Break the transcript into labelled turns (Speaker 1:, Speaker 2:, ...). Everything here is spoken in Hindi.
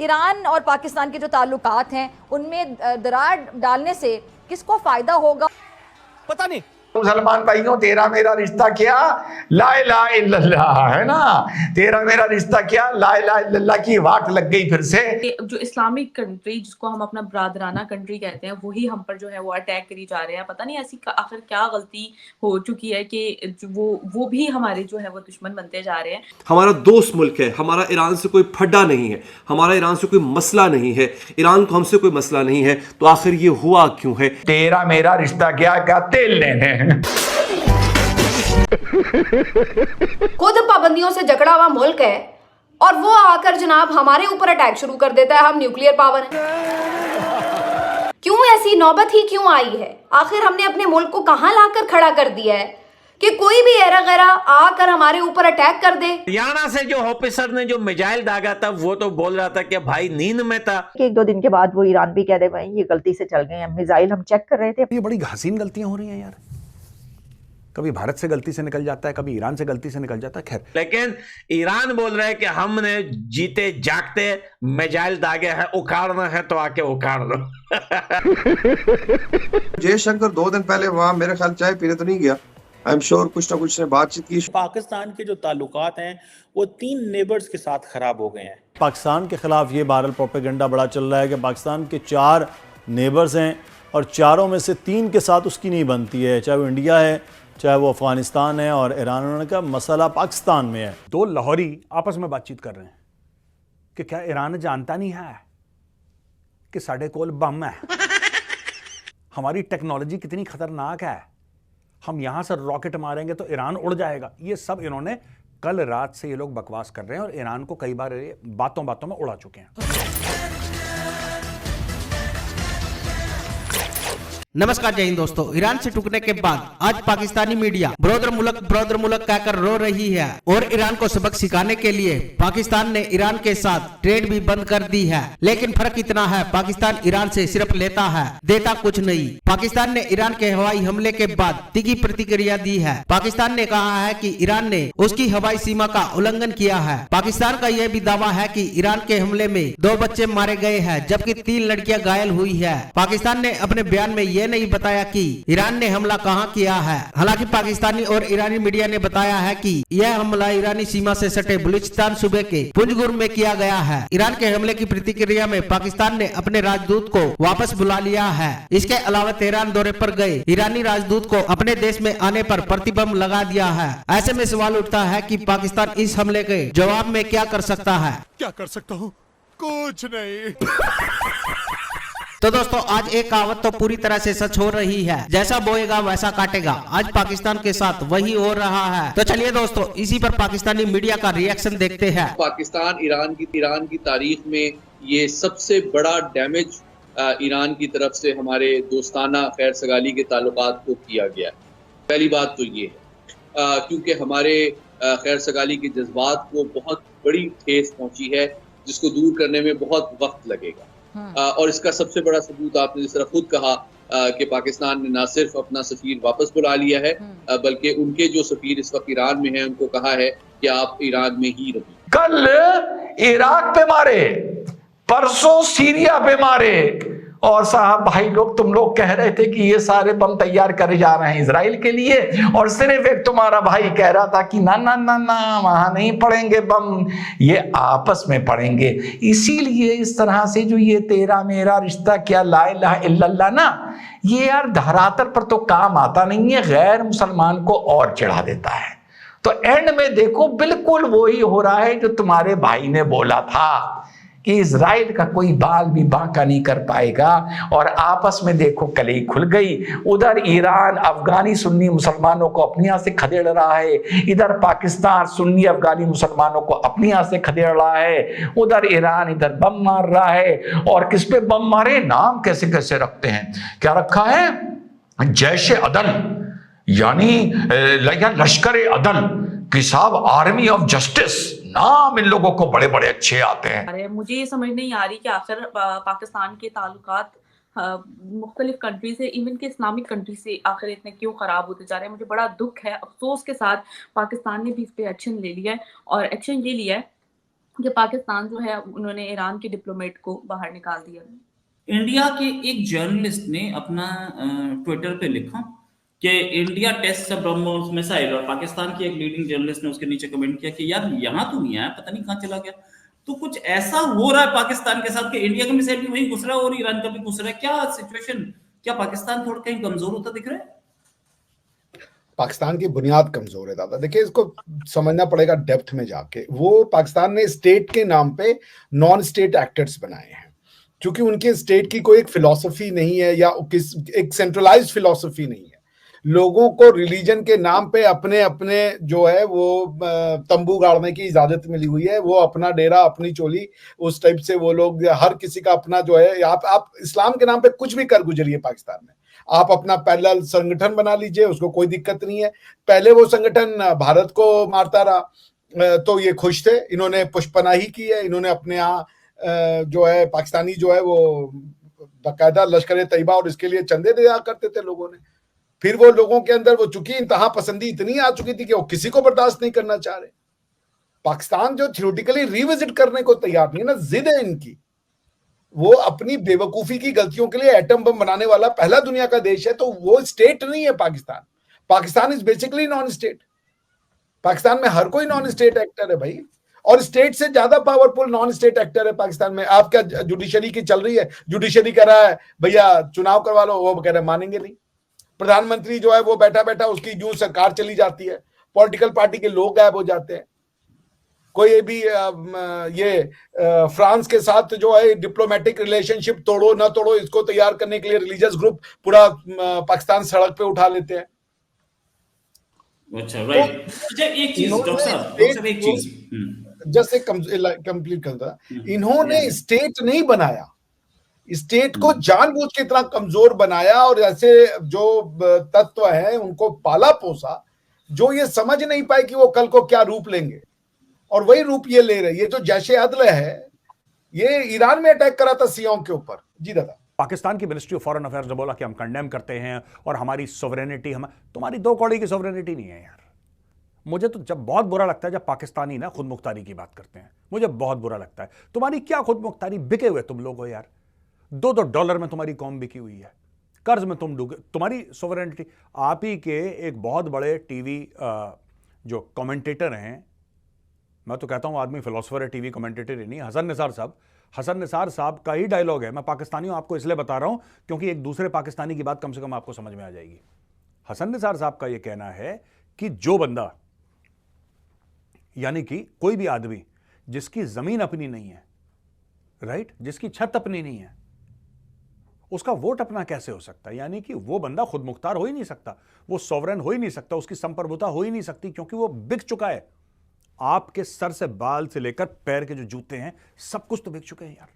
Speaker 1: ईरान और पाकिस्तान के जो ताल्लुकात हैं उनमें दरार डालने से किसको फ़ायदा होगा?
Speaker 2: पता नहीं।
Speaker 3: मुसलमान भाइयों, तेरा मेरा रिश्ता क्या, ला इलाहा इल्लल्लाह है ना। तेरा मेरा रिश्ता क्या, ला इलाहा इल्लल्लाह की वाट लग गई फिर से।
Speaker 4: जो इस्लामिक कंट्री जिसको हम अपना ब्रादराना कंट्री कहते हैं, वही हम पर जो है वो अटैक करी जा रहे हैं। पता नहीं ऐसी आखिर क्या गलती हो चुकी है कि वो भी हमारे जो है वो दुश्मन बनते जा रहे हैं।
Speaker 2: हमारा दोस्त मुल्क है, हमारा ईरान से कोई फड्डा नहीं है, हमारा ईरान से कोई मसला नहीं है, ईरान को हमसे कोई मसला नहीं है, तो आखिर ये हुआ क्यों है?
Speaker 3: तेरा मेरा रिश्ता क्या, क्या तेल लेने।
Speaker 5: खुद पाबंदियों से जकड़ा हुआ मुल्क है और वो आकर जनाब हमारे ऊपर अटैक शुरू कर देता है, हम न्यूक्लियर पावर हैं। क्यों ऐसी नौबत ही क्यों आई है? आखिर हमने अपने मुल्क को कहां लाकर खड़ा कर दिया है कि कोई भी एरा गैरा आकर हमारे ऊपर अटैक कर दे?
Speaker 6: हरियाणा से जो ऑफिसर ने जो मिसाइल दागा था वो तो बोल रहा था कि भाई नींद में था।
Speaker 7: एक दो दिन के बाद वो ईरान भी कह दे भाई ये गलती से चल गए हैं, मिसाइल हम चेक कर रहे थे।
Speaker 8: ये बड़ी हसीन गलतियां हो रही हैं यार, कभी भारत से गलती से निकल जाता है, कभी ईरान से गलती से निकल जाता है। खैर,
Speaker 6: लेकिन ईरान बोल रहा है कि हमने जीते जागते मिसाइल दागे हैं, उखाड़ना है तो आके उखाड़ लो।
Speaker 9: जयशंकर 2 दिन पहले वहां मेरे ख्याल चाय पीने तो नहीं गया, आई एम श्योर कुछ ना कुछ ने बातचीत की।
Speaker 10: पाकिस्तान के जो ताल्लुकात हैं वो 3 नेबर्स के साथ खराब हो गए हैं।
Speaker 11: पाकिस्तान के खिलाफ ये वायरल प्रोपेगेंडा बड़ा चल रहा है कि पाकिस्तान के 4 नेबर्स हैं और चारों में से 3 के साथ उसकी नहीं बनती है, चाहे वो इंडिया है, चाहे वो अफगानिस्तान है और ईरान। उन्होंने कहा मसला पाकिस्तान में है।
Speaker 8: 2 लाहौरी आपस में बातचीत कर रहे हैं कि क्या ईरान जानता नहीं है कि साढ़े कोल बम है, हमारी टेक्नोलॉजी कितनी खतरनाक है, हम यहां से रॉकेट मारेंगे तो ईरान उड़ जाएगा। ये सब इन्होंने कल रात से ये लोग बकवास कर रहे हैं और ईरान को कई बार बातों बातों में उड़ा चुके हैं।
Speaker 12: नमस्कार, जय हिंद दोस्तों। ईरान से टूटने के बाद आज पाकिस्तानी मीडिया ब्रदर मुल्क कहकर रो रही है और ईरान को सबक सिखाने के लिए पाकिस्तान ने ईरान के साथ ट्रेड भी बंद कर दी है। लेकिन फर्क इतना है, पाकिस्तान ईरान से सिर्फ लेता है, देता कुछ नहीं। पाकिस्तान ने ईरान के हवाई हमले के बाद तीखी प्रतिक्रिया दी है। पाकिस्तान ने कहा है कि ईरान ने उसकी हवाई सीमा का उल्लंघन किया है। पाकिस्तान का यह भी दावा है कि ईरान के हमले में 2 बच्चे मारे गए हैं जबकि 3 लड़कियां घायल हुई है। पाकिस्तान ने अपने बयान में ये नहीं बताया कि ईरान ने हमला कहां किया है। हालांकि पाकिस्तानी और ईरानी मीडिया ने बताया है कि यह हमला ईरानी सीमा से सटे बलूचिस्तान सूबे के पुंजगुर में किया गया है। ईरान के हमले की प्रतिक्रिया में पाकिस्तान ने अपने राजदूत को वापस बुला लिया है। इसके अलावा तेहरान दौरे पर गए ईरानी राजदूत को अपने देश में आने पर प्रतिबंध लगा दिया है। ऐसे में सवाल उठता है कि पाकिस्तान इस हमले के जवाब में क्या कर सकता है?
Speaker 2: क्या कर सकता हूँ? कुछ नहीं।
Speaker 12: तो दोस्तों, आज एक कहावत तो पूरी तरह से सच हो रही है, जैसा बोएगा वैसा काटेगा। आज पाकिस्तान के साथ वही हो रहा है। तो चलिए दोस्तों, इसी पर पाकिस्तानी मीडिया का रिएक्शन देखते हैं।
Speaker 13: पाकिस्तान ईरान की तारीख में ये सबसे बड़ा डैमेज ईरान की तरफ से हमारे दोस्ताना खैर सगाली के ताल्लुकात को किया गया। पहली बात तो ये है क्योंकि हमारे खैर सगाली के जज्बात को बहुत बड़ी ठेस पहुंची है, जिसको दूर करने में बहुत वक्त लगेगा। और इसका सबसे बड़ा सबूत आपने जिस तरह खुद कहा कि पाकिस्तान ने न सिर्फ अपना सफीर वापस बुला लिया है बल्कि उनके जो सफीर इस वक्त ईरान में हैं उनको कहा है कि आप ईरान में ही रहिए।
Speaker 3: कल इराक पे मारे, परसों सीरिया पे मारे, और साहब भाई लोग तुम लोग कह रहे थे कि ये सारे बम तैयार करे जा रहे हैं इजराइल के लिए, और सिर्फ एक तुम्हारा भाई कह रहा था कि ना ना ना ना वहां नहीं पड़ेंगे बम, ये आपस में पड़ेंगे। इसीलिए इस तरह से जो ये तेरा मेरा रिश्ता क्या, ला इलाहा इल्लल्लाह ना, ये यार धरातल पर तो काम आता नहीं है, गैर मुसलमान को और चिढ़ा देता है। तो एंड में देखो बिल्कुल वही हो रहा है जो तुम्हारे भाई ने बोला था कि इजराइल का कोई बाल भी बांका नहीं कर पाएगा, और आपस में देखो कली खुल गई। उधर ईरान अफगानी सुन्नी मुसलमानों को अपनी यहाँ से खदेड़ रहा है, इधर पाकिस्तान सुन्नी अफगानी मुसलमानों को अपनी यहाँ से खदेड़ रहा है, उधर ईरान इधर बम मार रहा है। और किस पे बम मारे, नाम कैसे कैसे रखते हैं, क्या रखा है, जैश अदन, यानी लश्कर अदन कि साहब आर्मी ऑफ जस्टिस, नाम इन लोगों को बड़े बड़े अच्छे आते हैं।
Speaker 4: अरे मुझे ये समझ नहीं आ रही कि आखिर पाकिस्तान के ताल्लुकात मुख्तलिफ कंट्री से, इवन के इस्लामिक कंट्री से आखिर इतने क्यों खराब होते जा रहे हैं। मुझे बड़ा दुख है, अफसोस के साथ पाकिस्तान ने भी इस पे एक्शन ले लिया है, और एक्शन ये लिया है कि पाकिस्तान जो है उन्होंने ईरान के डिप्लोमेट को बाहर निकाल दिया।
Speaker 14: इंडिया के एक जर्नलिस्ट ने अपना ट्विटर पे लिखा कि इंडिया टेस्ट ब्रह्मोस मिसाइल, और पाकिस्तान की एक लीडिंग जर्नलिस्ट ने उसके नीचे कमेंट किया कि यार यहाँ तो नहीं आया, पता नहीं कहाँ चला गया। तो कुछ ऐसा हो रहा है पाकिस्तान के साथ कि इंडिया का मिसाइल भी वहीं घुस रहा है और ईरान का भी घुस रहा है। क्या सिचुएशन, क्या पाकिस्तान थोड़ा कहीं कमजोर होता दिख रहा है?
Speaker 15: पाकिस्तान की बुनियाद कमजोर है दादा। देखिए, इसको समझना पड़ेगा डेप्थ में जाके। वो पाकिस्तान ने स्टेट के नाम पे नॉन स्टेट एक्टर्स बनाए हैं, क्योंकि उनके स्टेट की कोई एक फिलॉसफी नहीं है या एक सेंट्रलाइज्ड फिलॉसफी नहीं है। लोगों को रिलीजन के नाम पे अपने अपने जो है वो तंबू गाड़ने की इजाजत मिली हुई है। वो अपना डेरा, अपनी चोली, उस टाइप से वो लोग, हर किसी का अपना जो है। आप इस्लाम के नाम पे कुछ भी कर गुजरिए पाकिस्तान में, आप अपना पैरेलल संगठन बना लीजिए, उसको कोई दिक्कत नहीं है। पहले वो संगठन भारत को मारता रहा तो ये खुश थे, इन्होंने पुष्पनाही की है, इन्होंने अपने यहाँ जो है पाकिस्तानी जो है वो बाकायदा लश्कर तैयबा और इसके लिए चंदे दिया करते थे लोगों ने। फिर वो लोगों के अंदर वो चूंकि इंतहा पसंदी इतनी आ चुकी थी कि वो किसी को बर्दाश्त नहीं करना चाह रहे। पाकिस्तान जो थ्योरेटिकली रिविजिट करने को तैयार नहीं है ना, जिद है इनकी। वो अपनी बेवकूफी की गलतियों के लिए एटम बम बनाने वाला पहला दुनिया का देश है, तो वो स्टेट नहीं है Pakistan. Pakistan is basically non state. Pakistan में हर कोई नॉन स्टेट एक्टर है भाई, और स्टेट से ज्यादा पावरफुल नॉन स्टेट एक्टर है पाकिस्तान में। आप क्या जुडिशरी की चल रही है, जुडिशरी कह रहा है भैया चुनाव करवा लो, वो कह रहे मानेंगे नहीं। प्रधानमंत्री जो है वो बैठा बैठा उसकी जो सरकार चली जाती है, पॉलिटिकल पार्टी के लोग गायब हो जाते हैं। कोई भी ये फ्रांस के साथ जो है डिप्लोमेटिक रिलेशनशिप तोड़ो ना तोड़ो, इसको तैयार करने के लिए रिलीजियस ग्रुप पूरा पाकिस्तान सड़क पे उठा लेते हैं।
Speaker 14: अच्छा, राइट। अच्छा, एक चीज डॉक्टर साहब, एक चीज
Speaker 15: जैसे कंप्लीट करता, इन्होंने स्टेट नहीं बनाया, स्टेट को जानबूझ के इतना कमजोर बनाया, और ऐसे जो तत्व हैं उनको पाला पोसा जो ये समझ नहीं पाए कि वो कल को क्या रूप लेंगे, और वही रूप ये ले रहे। ये जो जैशे अदल है, ये ईरान में अटैक करा था सियों के ऊपर। जी दादा।
Speaker 8: पाकिस्तान की मिनिस्ट्री ऑफ फॉरेन अफेयर्स ने बोला कि हम कंडेम करते हैं और हमारी सोवरेनिटी, हम, तुम्हारी दो कौड़ी की सोवरेनिटी नहीं है यार। मुझे तो जब बहुत बुरा लगता है जब पाकिस्तानी ना खुद मुख्तारी की बात करते हैं, मुझे बहुत बुरा लगता है। तुम्हारी क्या खुद मुख्तारी, बिके हुए तुम लोग हो यार। $2 में तुम्हारी कौम बिकी हुई है, कर्ज में तुम डूबे, तुम्हारी सोवरेनिटी। आप ही के एक बहुत बड़े टीवी जो कमेंटेटर हैं, मैं तो कहता हूं आदमी फिलोसोफर है, टीवी कमेंटेटर ही नहीं, हसन निसार साहब। हसन निसार साहब का ही डायलॉग है, मैं पाकिस्तानी हूं आपको इसलिए बता रहा हूं क्योंकि एक दूसरे पाकिस्तानी की बात कम से कम आपको समझ में आ जाएगी। हसन निसार साहब का यह कहना है कि जो बंदा, यानी कि कोई भी आदमी जिसकी जमीन अपनी नहीं है, राइट, जिसकी छत अपनी नहीं है, उसका वोट अपना कैसे हो सकता है? यानी कि वो बंदा खुद मुख्तार हो ही नहीं सकता, वो सॉवरेन हो ही नहीं सकता, उसकी संप्रभुता हो ही नहीं सकती, क्योंकि वो बिक चुका है। आपके सर से बाल से लेकर पैर के जो जूते हैं सब कुछ तो बिक चुके हैं यार।